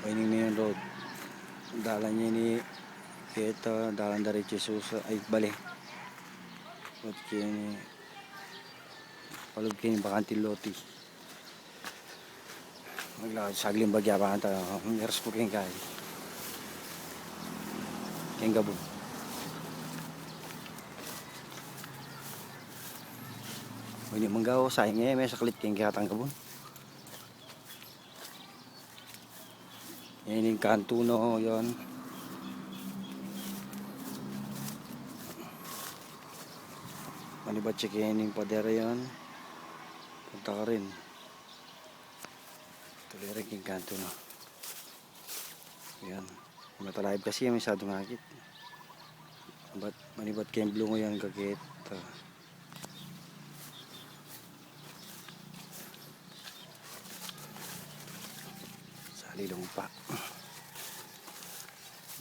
Main road. Dalan niya ni kita dalan dari Jesus ay bali. At kini palug kini bakanti loti. Maglakad sagling bagya pa anta. Meron po kayong kay. Kayong gabo. Hindi manggaw sayang may saklit kayong katang gabo. Yan yung kanto no yon. Manibat check yan yung padera yon. Punta ka rin. Tuloy rin yung kanto no. Yan. Matalive kasi yung masyadong ngakit. Manibat kayong blue ngayon kagit. Salilong pa.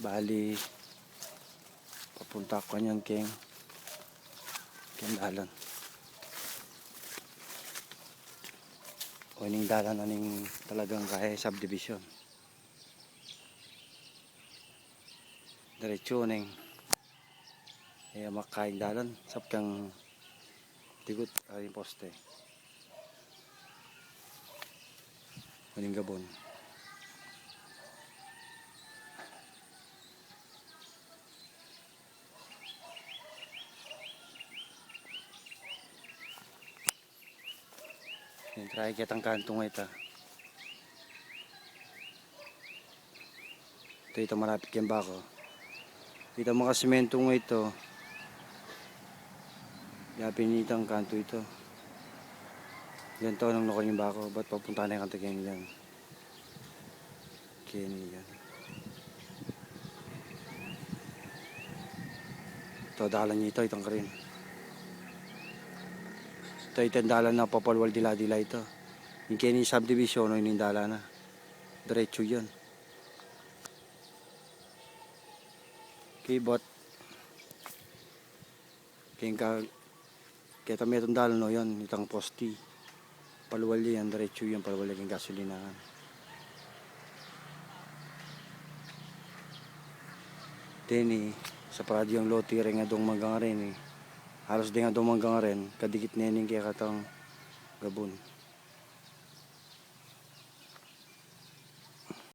Bali papunta ko niyan keng dalan. O ining dalan aning talagang kaya subdivision. Diretso ning makaing dalan sapkang tigot ay poste. Maning gabon. Yung try kitang kantong ito. Ito malapit yung bako. Ito mga sementong ito. Yapin kanto ito. Yan to nang nakon yung bako. Ba't papunta na yung kanto kaya yan? Kini yan. Ito dalan niya ito. Itong karin. Ito dalan na papalwal dila-dila ito. Yung kini subdivision o yung dalan na. Diretso yun. Kibot. Kaya may itong dalan no yun. Itong posti. Palwal yan. Diretso yun. Palwal yung gasolinahan. Dini. Sa paradi yung loti rin nga dong manggang rin eh. Halos din nga dong manggang rin. Kadikit na yun kaya katang gabon.